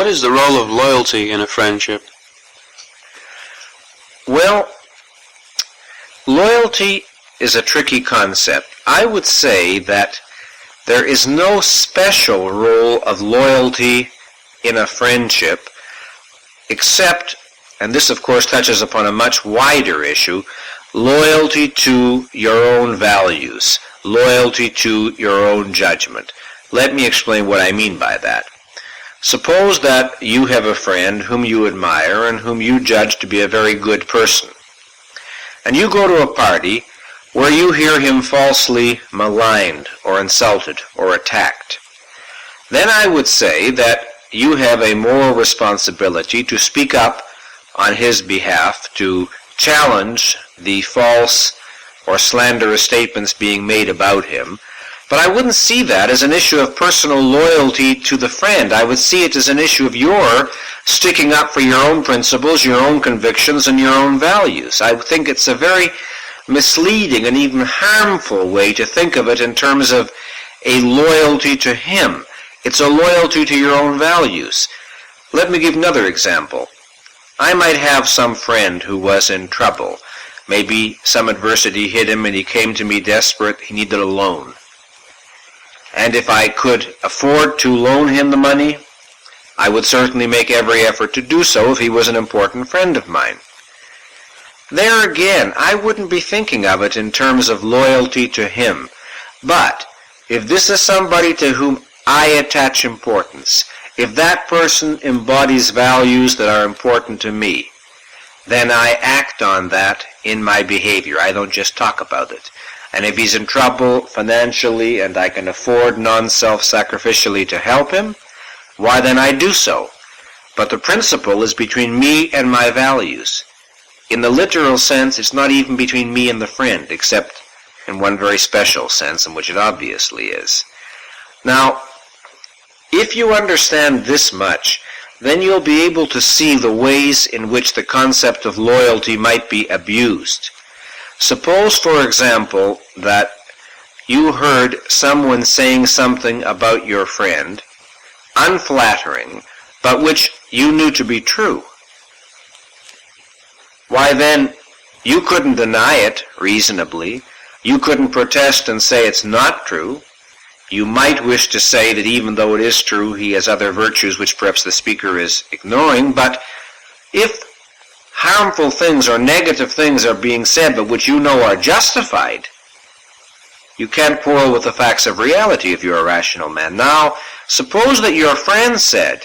What is the role of loyalty in a friendship? Well, loyalty is a tricky concept. I would say that there is no special role of loyalty in a friendship except, and this of course touches upon a much wider issue, loyalty to your own values, loyalty to your own judgment. Let me explain what I mean by that. Suppose that you have a friend whom you admire and whom you judge to be a very good person. And you go to a party where you hear him falsely maligned or insulted or attacked. Then I would say that you have a moral responsibility to speak up on his behalf, to challenge the false or slanderous statements being made about him. But I wouldn't see that as an issue of personal loyalty to the friend. I would see it as an issue of your sticking up for your own principles, your own convictions, and your own values. I think it's a very misleading and even harmful way to think of it in terms of a loyalty to him. It's a loyalty to your own values. Let me give another example. I might have some friend who was in trouble. Maybe some adversity hit him and he came to me desperate. He needed a loan. And if I could afford to loan him the money, I would certainly make every effort to do so if he was an important friend of mine. There again, I wouldn't be thinking of it in terms of loyalty to him. But if this is somebody to whom I attach importance, if that person embodies values that are important to me, then I act on that in my behavior. I don't just talk about it. And if he's in trouble financially and I can afford non-self-sacrificially to help him, why then I do so. But the principle is between me and my values. In the literal sense, it's not even between me and the friend, except in one very special sense in which it obviously is. Now, if you understand this much, then you'll be able to see the ways in which the concept of loyalty might be abused. Suppose, for example, that you heard someone saying something about your friend, unflattering, but which you knew to be true. Why then, you couldn't deny it reasonably. You couldn't protest and say it's not true. You might wish to say that even though it is true, he has other virtues which perhaps the speaker is ignoring, but if harmful things or negative things are being said but which you know are justified, you can't quarrel with the facts of reality if you're a rational man. Now, suppose that your friend said,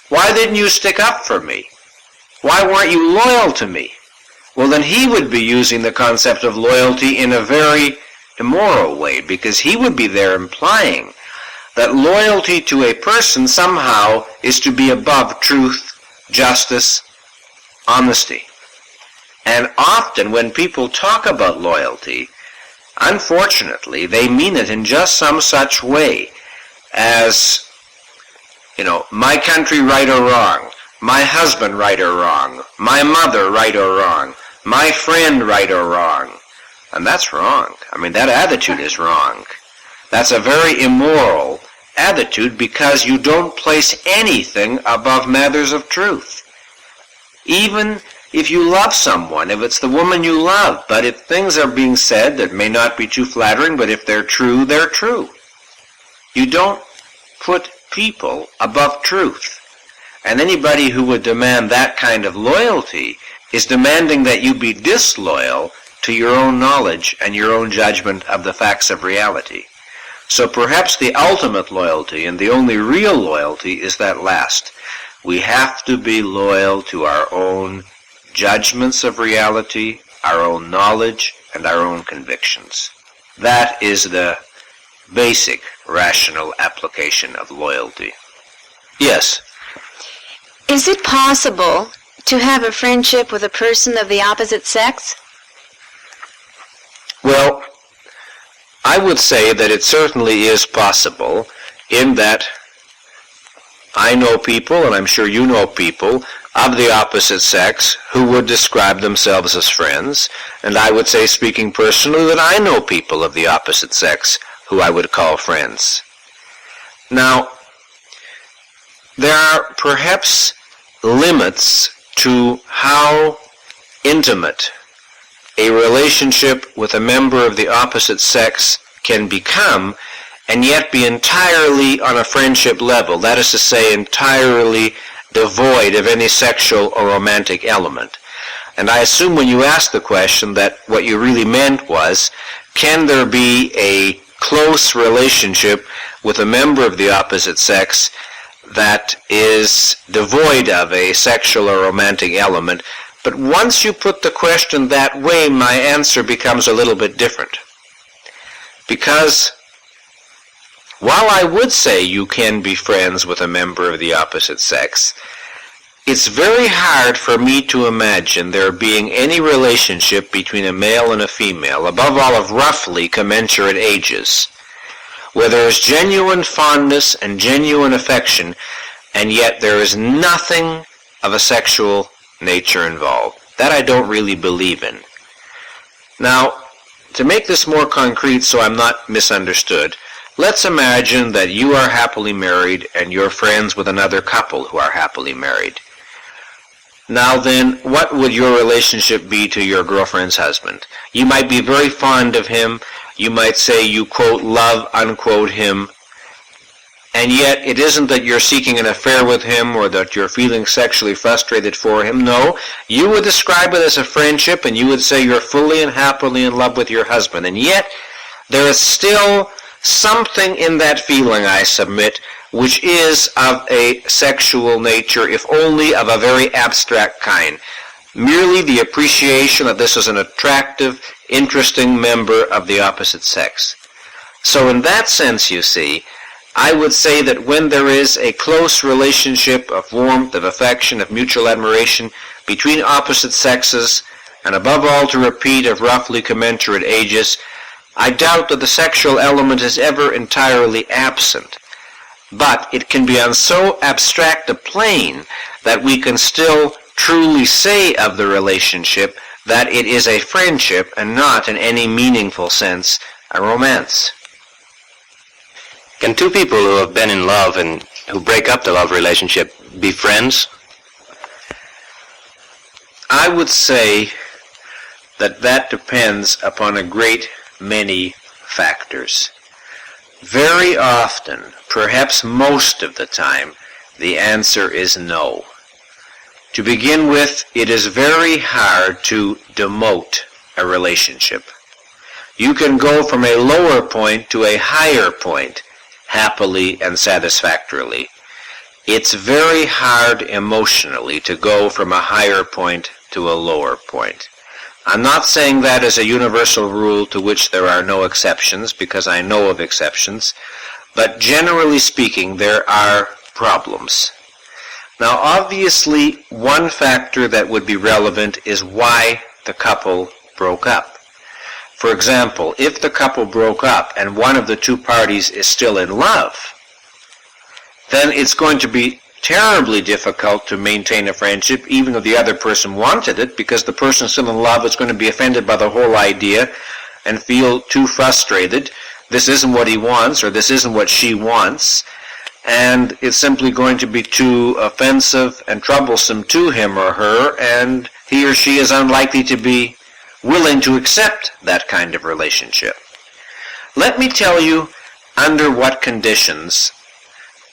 "Why didn't you stick up for me? Why weren't you loyal to me?" Well, then he would be using the concept of loyalty in a very immoral way, because he would be there implying that loyalty to a person somehow is to be above truth, justice, honesty. And often when people talk about loyalty, unfortunately, they mean it in just some such way as, my country right or wrong, my husband right or wrong, my mother right or wrong, my friend right or wrong. And that's wrong. That attitude is wrong. That's a very immoral attitude because you don't place anything above matters of truth. Even if you love someone, if it's the woman you love, but if things are being said that may not be too flattering, but if they're true, they're true. You don't put people above truth. And anybody who would demand that kind of loyalty is demanding that you be disloyal to your own knowledge and your own judgment of the facts of reality. So perhaps the ultimate loyalty and the only real loyalty is that last. We have to be loyal to our own judgments of reality, our own knowledge, and our own convictions. That is the basic rational application of loyalty. Yes? Is it possible to have a friendship with a person of the opposite sex? Well, I would say that it certainly is possible in that I know people, and I'm sure you know people, of the opposite sex who would describe themselves as friends, and I would say, speaking personally, that I know people of the opposite sex who I would call friends. Now, there are perhaps limits to how intimate a relationship with a member of the opposite sex can become and yet be entirely on a friendship level. That is to say, entirely devoid of any sexual or romantic element. And I assume when you asked the question that what you really meant was, can there be a close relationship with a member of the opposite sex that is devoid of a sexual or romantic element? But once you put the question that way, my answer becomes a little bit different. Because while I would say you can be friends with a member of the opposite sex, it's very hard for me to imagine there being any relationship between a male and a female, above all of roughly commensurate ages, where there is genuine fondness and genuine affection, and yet there is nothing of a sexual nature involved. That I don't really believe in. Now, to make this more concrete so I'm not misunderstood, let's imagine that you are happily married and you're friends with another couple who are happily married. Now then, what would your relationship be to your girlfriend's husband? You might be very fond of him. You might say you, quote, love, unquote, him. And yet it isn't that you're seeking an affair with him or that you're feeling sexually frustrated for him. No, you would describe it as a friendship and you would say you're fully and happily in love with your husband. And yet there is still something in that feeling, I submit, which is of a sexual nature, if only of a very abstract kind. Merely the appreciation that this is an attractive, interesting member of the opposite sex. So in that sense, you see, I would say that when there is a close relationship of warmth, of affection, of mutual admiration between opposite sexes, and above all, to repeat, of roughly commensurate ages, I doubt that the sexual element is ever entirely absent. But it can be on so abstract a plane that we can still truly say of the relationship that it is a friendship and not in any meaningful sense a romance. Can two people who have been in love and who break up the love relationship be friends? I would say that that depends upon a great many factors. Very often, perhaps most of the time, the answer is no. To begin with, it is very hard to demote a relationship. You can go from a lower point to a higher point, happily and satisfactorily. It's very hard emotionally to go from a higher point to a lower point. I'm not saying that as a universal rule to which there are no exceptions, because I know of exceptions, but generally speaking, there are problems. Now, obviously, one factor that would be relevant is why the couple broke up. For example, if the couple broke up and one of the two parties is still in love, then it's going to be terribly difficult to maintain a friendship, even if the other person wanted it, because the person still in love is going to be offended by the whole idea and feel too frustrated. This isn't what he wants, or this isn't what she wants, and it's simply going to be too offensive and troublesome to him or her, and he or she is unlikely to be willing to accept that kind of relationship. Let me tell you under what conditions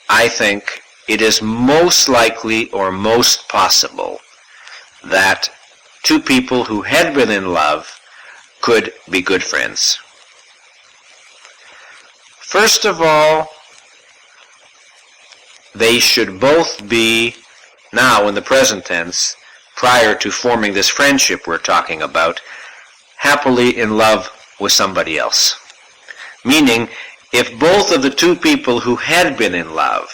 I think it is most likely or most possible that two people who had been in love could be good friends. First of all, they should both be, now in the present tense, prior to forming this friendship we're talking about, happily in love with somebody else. Meaning, if both of the two people who had been in love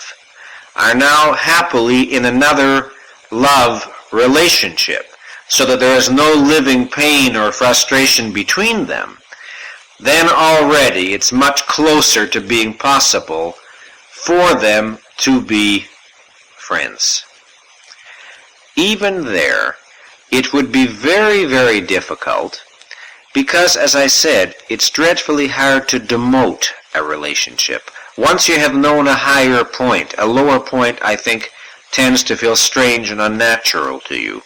are now happily in another love relationship, so that there is no living pain or frustration between them, then already it's much closer to being possible for them to be friends. Even there, it would be very, very difficult because, as I said, it's dreadfully hard to demote a relationship. Once you have known a higher point, a lower point, I think, tends to feel strange and unnatural to you.